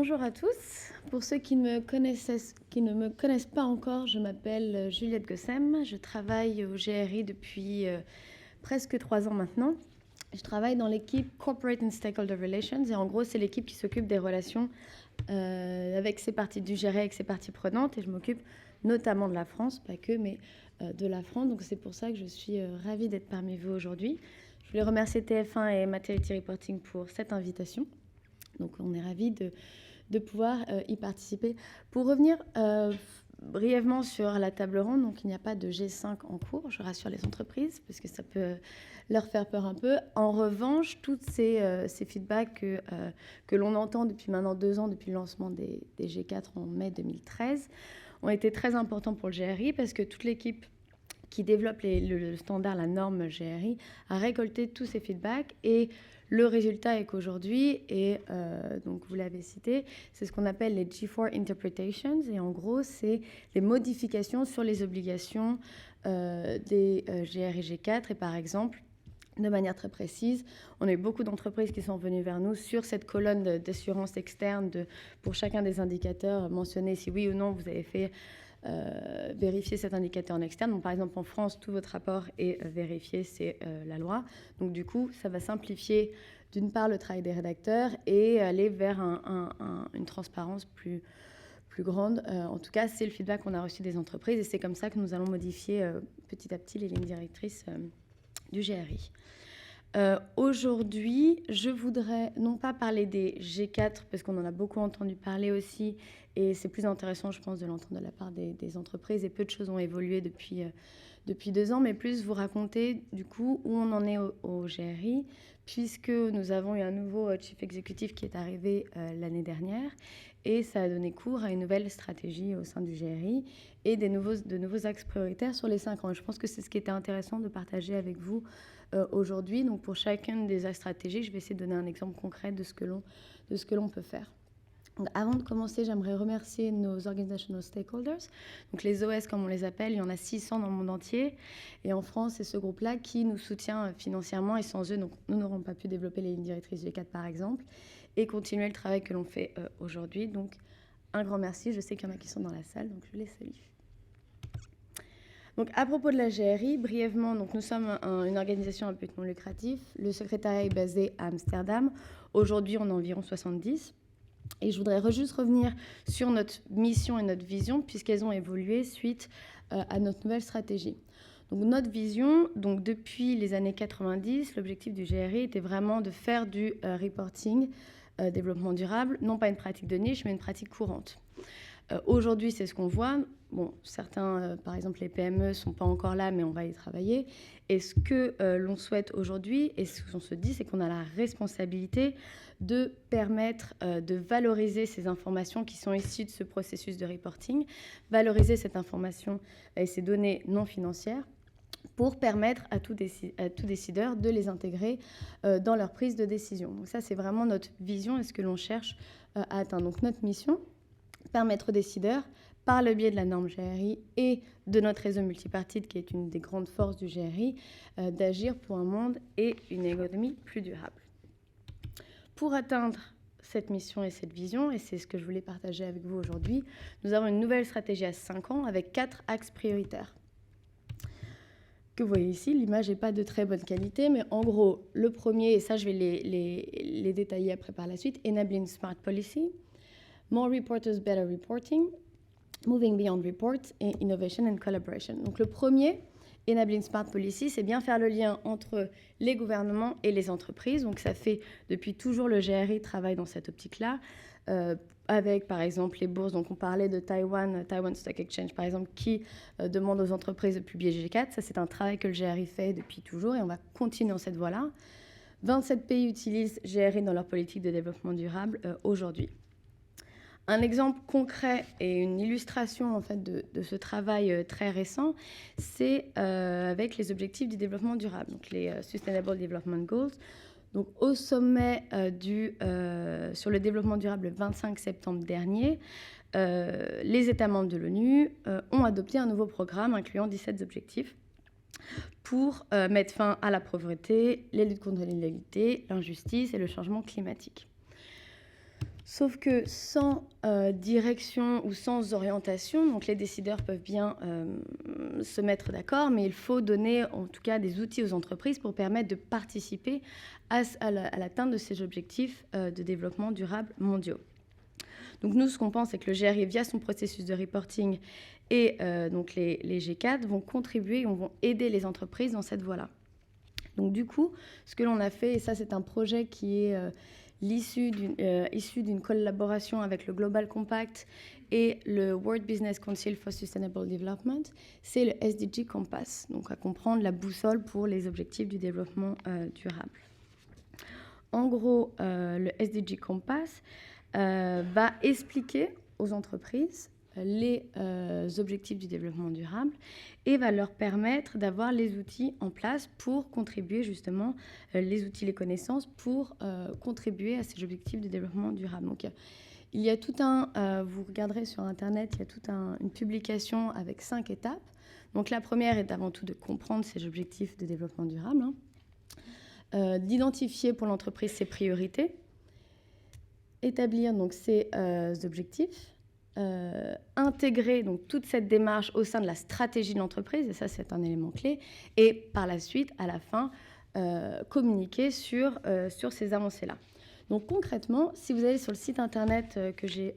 Bonjour à tous. Pour ceux qui ne me connaissent pas encore, je m'appelle Juliette Gossem. Je travaille au GRI depuis presque 3 ans maintenant. Je travaille dans l'équipe Corporate and Stakeholder Relations et en gros, c'est l'équipe qui s'occupe des relations avec ses parties du GRI, avec ses parties prenantes, et je m'occupe notamment de la France, pas que, mais de la France. Donc c'est pour ça que je suis ravie d'être parmi vous aujourd'hui. Je voulais remercier TF1 et Maternity Reporting pour cette invitation. Donc on est ravis de pouvoir y participer. Pour revenir brièvement sur la table ronde, donc il n'y a pas de G5 en cours, je rassure les entreprises, parce que ça peut leur faire peur un peu. En revanche, tous ces feedbacks que l'on entend depuis maintenant 2 ans, depuis le lancement des G4 en mai 2013, ont été très importants pour le GRI, parce que toute l'équipe qui développe le standard, la norme GRI, a récolté tous ces feedbacks, et le résultat est qu'aujourd'hui, et donc vous l'avez cité, c'est ce qu'on appelle les G4 Interpretations, et en gros, c'est les modifications sur les obligations des GRI G4, et par exemple, de manière très précise, on a eu beaucoup d'entreprises qui sont venues vers nous sur cette colonne d'assurance externe pour chacun des indicateurs, mentionner si oui ou non vous avez fait vérifier cet indicateur en externe. Donc, par exemple, en France, tout votre rapport est vérifié, c'est la loi. Donc, du coup, ça va simplifier, d'une part, le travail des rédacteurs et aller vers une transparence plus grande. En tout cas, c'est le feedback qu'on a reçu des entreprises et c'est comme ça que nous allons modifier petit à petit les lignes directrices du GRI. Aujourd'hui, je voudrais non pas parler des G4, parce qu'on en a beaucoup entendu parler aussi, et c'est plus intéressant, je pense, de l'entendre de la part des entreprises, et peu de choses ont évolué depuis 2 ans, mais plus vous raconter, du coup, où on en est au GRI, puisque nous avons eu un nouveau chief executive qui est arrivé l'année dernière, et ça a donné cours à une nouvelle stratégie au sein du GRI, et de nouveaux axes prioritaires sur les 5 ans. Et je pense que c'est ce qui était intéressant de partager avec vous aujourd'hui. Donc pour chacune des axes stratégiques, je vais essayer de donner un exemple concret de ce que l'on peut faire. Donc avant de commencer, j'aimerais remercier nos organizational stakeholders, donc les OS comme on les appelle. Il y en a 600 dans le monde entier, et en France, c'est ce groupe-là qui nous soutient financièrement, et sans eux, donc, nous n'aurons pas pu développer les lignes directrices G4 par exemple, et continuer le travail que l'on fait aujourd'hui. Donc un grand merci, je sais qu'il y en a qui sont dans la salle, donc je les salue. Donc, à propos de la GRI, brièvement, donc nous sommes une organisation à but non lucratif. Le secrétariat est basé à Amsterdam. Aujourd'hui, on est environ 70. Et je voudrais juste revenir sur notre mission et notre vision, puisqu'elles ont évolué suite à notre nouvelle stratégie. Donc, notre vision, donc depuis les années 90, l'objectif du GRI était vraiment de faire du reporting développement durable, non pas une pratique de niche, mais une pratique courante. Aujourd'hui, c'est ce qu'on voit. Bon, certains, par exemple, les PME ne sont pas encore là, mais on va y travailler. Et ce que l'on souhaite aujourd'hui, et ce qu'on se dit, c'est qu'on a la responsabilité de permettre de valoriser ces informations qui sont issues de ce processus de reporting, valoriser cette information et ces données non financières pour permettre à tout décideur de les intégrer dans leur prise de décision. Donc ça, c'est vraiment notre vision et ce que l'on cherche à atteindre. Donc notre mission, permettre aux décideurs, par le biais de la norme GRI et de notre réseau multipartite, qui est une des grandes forces du GRI, d'agir pour un monde et une économie plus durable. Pour atteindre cette mission et cette vision, et c'est ce que je voulais partager avec vous aujourd'hui, nous avons une nouvelle stratégie à 5 ans avec 4 axes prioritaires. Que vous voyez ici, l'image n'est pas de très bonne qualité, mais en gros, le premier, et ça je vais les détailler après par la suite, Enabling Smart Policy, More Reporters, Better Reporting, Moving Beyond Reports et Innovation and Collaboration. Donc le premier, Enabling Smart Policy, c'est bien faire le lien entre les gouvernements et les entreprises. Donc ça fait depuis toujours le GRI travaille dans cette optique-là, avec par exemple les bourses. Donc on parlait de Taiwan Stock Exchange par exemple, qui demande aux entreprises de publier G4. Ça c'est un travail que le GRI fait depuis toujours et on va continuer dans cette voie-là. 27 pays utilisent GRI dans leur politique de développement durable aujourd'hui. Un exemple concret et une illustration en fait, de ce travail très récent, c'est avec les objectifs du développement durable, donc les Sustainable Development Goals. Donc, au sommet sur le développement durable le 25 septembre dernier, les États membres de l'ONU ont adopté un nouveau programme incluant 17 objectifs pour mettre fin à la pauvreté, les luttes contre l'inégalité, l'injustice et le changement climatique. Sauf que sans direction ou sans orientation, donc les décideurs peuvent bien se mettre d'accord, mais il faut donner en tout cas des outils aux entreprises pour permettre de participer à l'atteinte de ces objectifs de développement durable mondiaux. Donc nous, ce qu'on pense, c'est que le GRI, via son processus de reporting et donc les G4, vont contribuer, vont aider les entreprises dans cette voie-là. Donc du coup, ce que l'on a fait, et ça c'est un projet qui est issu d'une collaboration avec le Global Compact et le World Business Council for Sustainable Development, c'est le SDG Compass, donc à comprendre la boussole pour les objectifs du développement durable. En gros, le SDG Compass va expliquer aux entreprises les objectifs du développement durable et va leur permettre d'avoir les outils en place pour contribuer justement, les outils, les connaissances pour contribuer à ces objectifs de développement durable. Donc, il y a tout vous regarderez sur Internet, il y a toute une publication avec 5 étapes. Donc la première est avant tout de comprendre ces objectifs de développement durable, d'identifier pour l'entreprise ses priorités, établir donc ces objectifs, intégrer donc toute cette démarche au sein de la stratégie de l'entreprise, et ça c'est un élément clé, et par la suite, à la fin, communiquer sur ces avancées-là. Donc concrètement, si vous allez sur le site internet que j'ai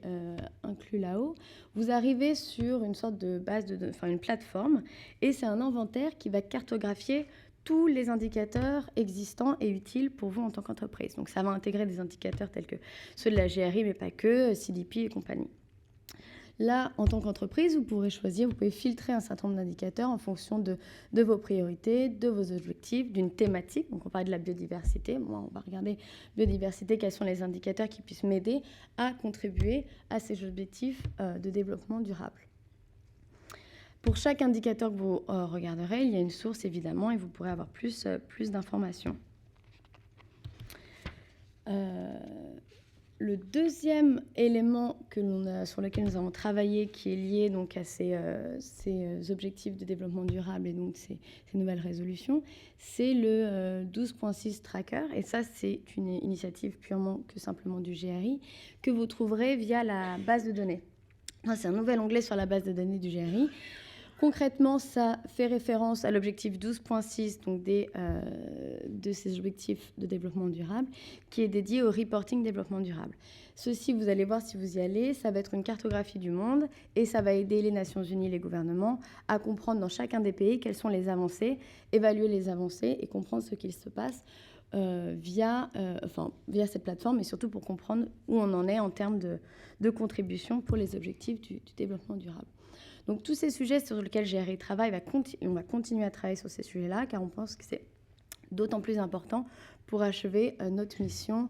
inclus là-haut, vous arrivez sur une sorte de base une plateforme, et c'est un inventaire qui va cartographier tous les indicateurs existants et utiles pour vous en tant qu'entreprise. Donc ça va intégrer des indicateurs tels que ceux de la GRI, mais pas que, CDP et compagnie. Là, en tant qu'entreprise, vous pouvez filtrer un certain nombre d'indicateurs en fonction de vos priorités, de vos objectifs, d'une thématique. Donc, on parle de la biodiversité. Moi, on va regarder biodiversité, quels sont les indicateurs qui puissent m'aider à contribuer à ces objectifs de développement durable. Pour chaque indicateur que vous regarderez, il y a une source, évidemment, et vous pourrez avoir plus d'informations. Le deuxième élément sur lequel nous avons travaillé, qui est lié donc à ces objectifs de développement durable et donc ces nouvelles résolutions, c'est le 12.6 Tracker. Et ça, c'est une initiative purement que simplement du GRI, que vous trouverez via la base de données. C'est un nouvel onglet sur la base de données du GRI. Concrètement, ça fait référence à l'objectif 12.6, donc de ces objectifs de développement durable, qui est dédié au reporting développement durable. Ceci, vous allez voir si vous y allez, ça va être une cartographie du monde et ça va aider les Nations Unies, les gouvernements, à comprendre dans chacun des pays quelles sont les avancées, évaluer les avancées et comprendre ce qu'il se passe via cette plateforme, et surtout pour comprendre où on en est en termes de contribution pour les objectifs du développement durable. Donc tous ces sujets sur lesquels GRI travaille, on va continuer à travailler sur ces sujets-là, car on pense que c'est d'autant plus important pour achever notre mission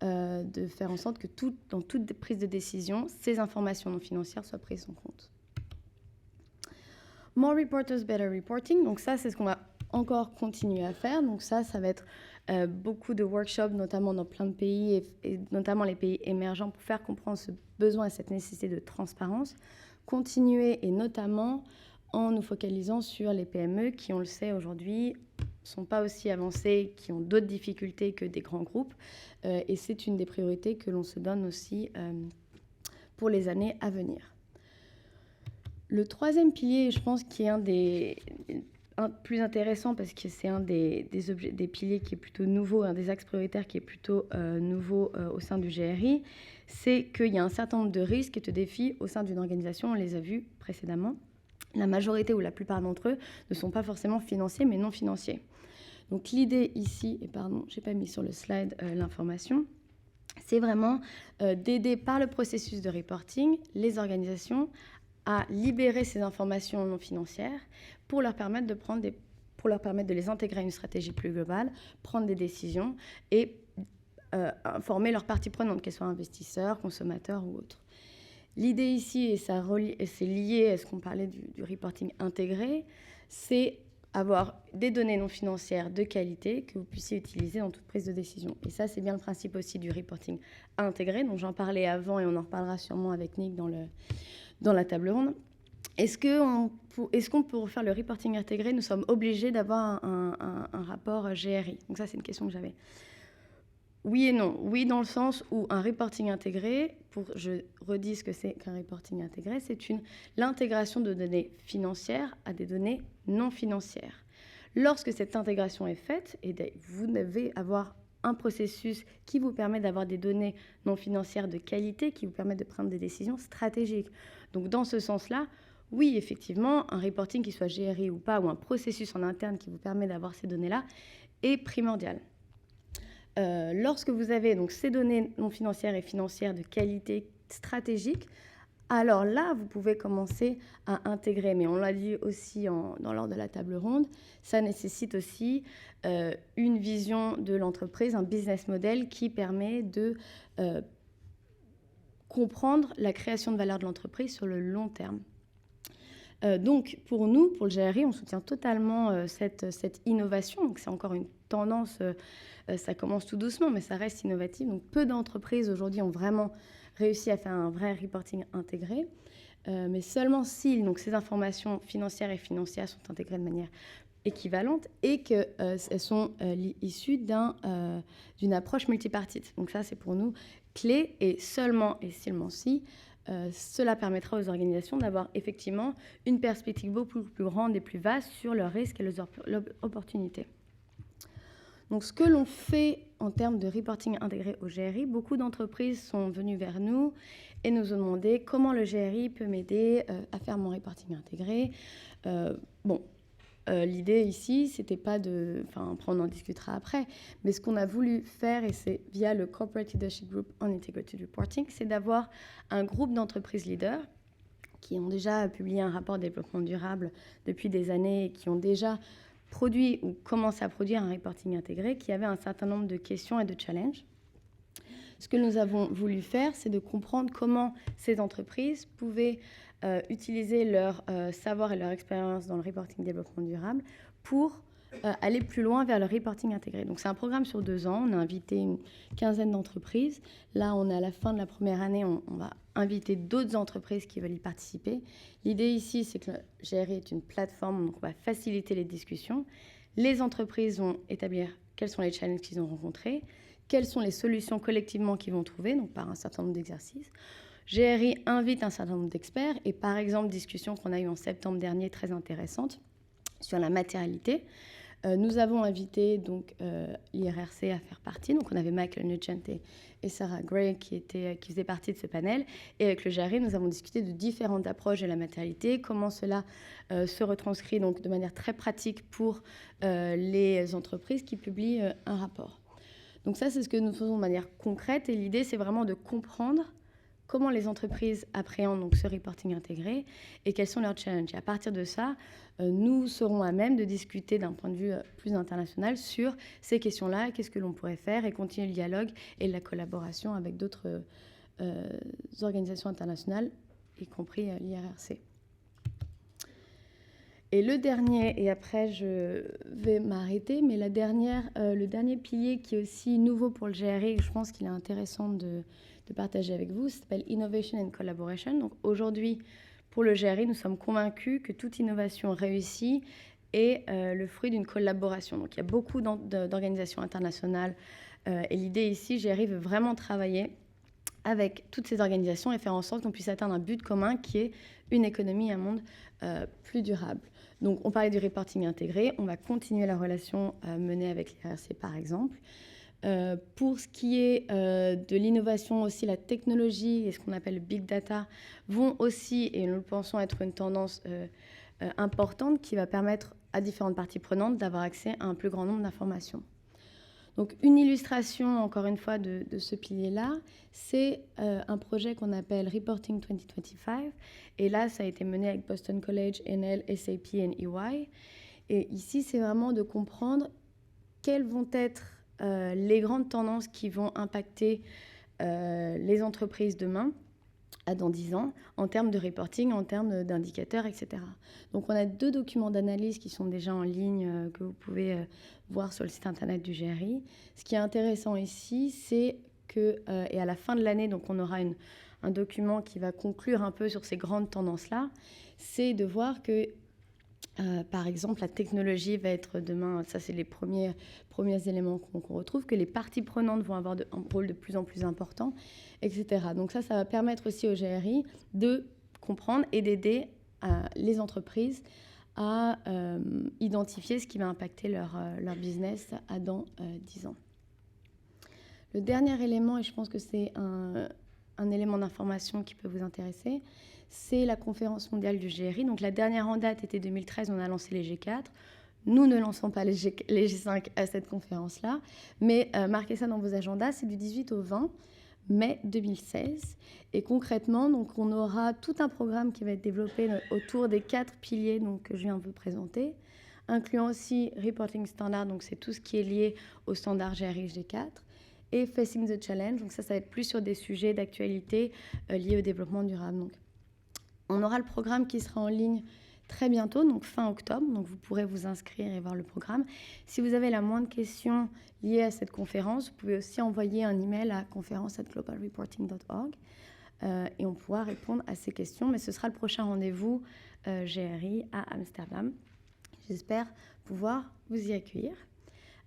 de faire en sorte que dans toute prise de décision, ces informations non financières soient prises en compte. More reporters, better reporting. Donc ça, c'est ce qu'on va encore continuer à faire. Donc ça va être beaucoup de workshops, notamment dans plein de pays, et notamment les pays émergents, pour faire comprendre ce besoin et cette nécessité de transparence. Continuer, et notamment en nous focalisant sur les PME qui, on le sait aujourd'hui, ne sont pas aussi avancées, qui ont d'autres difficultés que des grands groupes. Et c'est une des priorités que l'on se donne aussi pour les années à venir. Le troisième pilier, je pense, qui est un plus intéressant, parce que c'est un des piliers qui est plutôt nouveau, un des axes prioritaires qui est plutôt nouveau au sein du GRI, c'est qu'il y a un certain nombre de risques et de défis au sein d'une organisation, on les a vus précédemment. La majorité ou la plupart d'entre eux ne sont pas forcément financiers, mais non financiers. Donc l'idée ici, et pardon, je n'ai pas mis sur le slide l'information, c'est vraiment d'aider par le processus de reporting les organisations à libérer ces informations non financières pour leur permettre de les intégrer à une stratégie plus globale, prendre des décisions et informer leurs parties prenantes, qu'elles soient investisseurs, consommateurs ou autres. L'idée ici, et c'est lié à ce qu'on parlait du reporting intégré, c'est avoir des données non financières de qualité que vous puissiez utiliser dans toute prise de décision. Et ça, c'est bien le principe aussi du reporting intégré, dont j'en parlais avant et on en reparlera sûrement avec Nick dans la table ronde. Est-ce qu'on, pour faire le reporting intégré, nous sommes obligés d'avoir un rapport GRI? Donc ça, c'est une question que j'avais. Oui et non. Oui, dans le sens où un reporting intégré, je redis ce que c'est qu'un reporting intégré, c'est l'intégration de données financières à des données non financières. Lorsque cette intégration est faite, et vous devez avoir un processus qui vous permet d'avoir des données non financières de qualité, qui vous permettent de prendre des décisions stratégiques. Donc dans ce sens-là, oui, effectivement, un reporting qui soit GRI ou pas, ou un processus en interne qui vous permet d'avoir ces données-là, est primordial. Lorsque vous avez donc ces données non financières et financières de qualité stratégique, alors là, vous pouvez commencer à intégrer, mais on l'a dit aussi lors de la table ronde, ça nécessite aussi une vision de l'entreprise, un business model qui permet de comprendre la création de valeur de l'entreprise sur le long terme. Donc, pour nous, pour le GRI, on soutient totalement cette innovation. Donc, c'est encore une tendance, ça commence tout doucement, mais ça reste innovatif. Donc, peu d'entreprises aujourd'hui ont vraiment réussi à faire un vrai reporting intégré. Mais seulement si donc, ces informations financières et financières sont intégrées de manière équivalente et qu'elles sont issues d'une approche multipartite. Donc, ça, c'est pour nous clé et seulement si cela permettra aux organisations d'avoir effectivement une perspective beaucoup plus grande et plus vaste sur leurs risques et leurs opportunités. Donc, ce que l'on fait en termes de reporting intégré au GRI, beaucoup d'entreprises sont venues vers nous et nous ont demandé comment le GRI peut m'aider à faire mon reporting intégré. L'idée ici, c'était pas après on en discutera après, mais ce qu'on a voulu faire, et c'est via le Corporate Leadership Group on Integrated Reporting, c'est d'avoir un groupe d'entreprises leaders qui ont déjà publié un rapport de développement durable depuis des années et qui ont déjà produit ou commencé à produire un reporting intégré qui avait un certain nombre de questions et de challenges. Ce que nous avons voulu faire, c'est de comprendre comment ces entreprises pouvaient utiliser leur savoir et leur expérience dans le reporting développement durable pour aller plus loin vers le reporting intégré. Donc c'est un programme sur 2 ans. On a invité une quinzaine d'entreprises. Là, on est à la fin de la première année. On va inviter d'autres entreprises qui veulent y participer. L'idée ici, c'est que le GRI est une plateforme, donc on va faciliter les discussions. Les entreprises vont établir quels sont les challenges qu'ils ont rencontrés, quelles sont les solutions collectivement qu'ils vont trouver, donc par un certain nombre d'exercices. GRI invite un certain nombre d'experts et par exemple, discussion qu'on a eue en septembre dernier, très intéressante, sur la matérialité. Nous avons invité donc l'IRRC à faire partie. Donc on avait Michael Nugent et Sarah Gray qui faisaient partie de ce panel. Et avec le GRI, nous avons discuté de différentes approches de la matérialité, comment cela se retranscrit donc de manière très pratique pour les entreprises qui publient un rapport. Donc ça, c'est ce que nous faisons de manière concrète. Et l'idée, c'est vraiment de comprendre comment les entreprises appréhendent donc ce reporting intégré et quels sont leurs challenges. Et à partir de ça, nous serons à même de discuter d'un point de vue plus international sur ces questions-là, qu'est-ce que l'on pourrait faire et continuer le dialogue et la collaboration avec d'autres organisations internationales, y compris l'IRRC. Et le dernier, et après je vais m'arrêter, mais le dernier pilier qui est aussi nouveau pour le GRI, je pense qu'il est intéressant de partager avec vous, ça s'appelle Innovation and Collaboration. Donc aujourd'hui, pour le GRI, nous sommes convaincus que toute innovation réussie est le fruit d'une collaboration. Donc il y a beaucoup d'organisations internationales et l'idée ici, GRI veut vraiment travailler avec toutes ces organisations et faire en sorte qu'on puisse atteindre un but commun qui est une économie et un monde plus durable. Donc on parlait du reporting intégré, on va continuer la relation menée avec l'IRRC par exemple. Pour ce qui est de l'innovation aussi, la technologie et ce qu'on appelle le big data vont aussi, et nous le pensons être une tendance importante qui va permettre à différentes parties prenantes d'avoir accès à un plus grand nombre d'informations. Donc une illustration, encore une fois, de ce pilier-là, c'est un projet qu'on appelle Reporting 2025. Et là, ça a été mené avec Boston College, Enel, SAP et EY. Et ici, c'est vraiment de comprendre quelles vont être les grandes tendances qui vont impacter les entreprises demain, dans 10 ans, en termes de reporting, en termes d'indicateurs, etc. Donc on a 2 documents d'analyse qui sont déjà en ligne, que vous pouvez voir sur le site internet du GRI. Ce qui est intéressant ici, c'est que, et à la fin de l'année, donc on aura un document qui va conclure un peu sur ces grandes tendances-là, c'est de voir que Par exemple, la technologie va être demain, ça c'est les premiers éléments qu'on retrouve, que les parties prenantes vont avoir un rôle de plus en plus important, etc. Donc ça va permettre aussi au GRI de comprendre et d'aider les entreprises à identifier ce qui va impacter leur business dans 10 ans. Le dernier élément, et je pense que c'est un élément d'information qui peut vous intéresser, c'est la conférence mondiale du GRI. Donc la dernière en date était 2013, on a lancé les G4. Nous ne lançons pas les G5 à cette conférence-là, mais marquez ça dans vos agendas, c'est du 18 au 20 mai 2016. Et concrètement, donc, on aura tout un programme qui va être développé autour des 4 piliers que je viens de vous présenter, incluant aussi Reporting Standard, donc c'est tout ce qui est lié au standard GRI G4, et Facing the Challenge, donc ça va être plus sur des sujets d'actualité liés au développement durable. Donc, on aura le programme qui sera en ligne très bientôt, donc fin octobre, donc vous pourrez vous inscrire et voir le programme. Si vous avez la moindre question liée à cette conférence, vous pouvez aussi envoyer un email à conference@globalreporting.org et on pourra répondre à ces questions, mais ce sera le prochain rendez-vous GRI à Amsterdam. J'espère pouvoir vous y accueillir.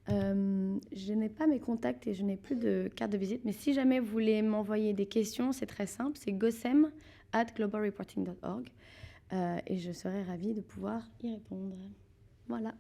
Je n'ai pas mes contacts et je n'ai plus de carte de visite, mais si jamais vous voulez m'envoyer des questions, c'est très simple, c'est gossem@globalreporting.org et je serai ravie de pouvoir y répondre. Voilà.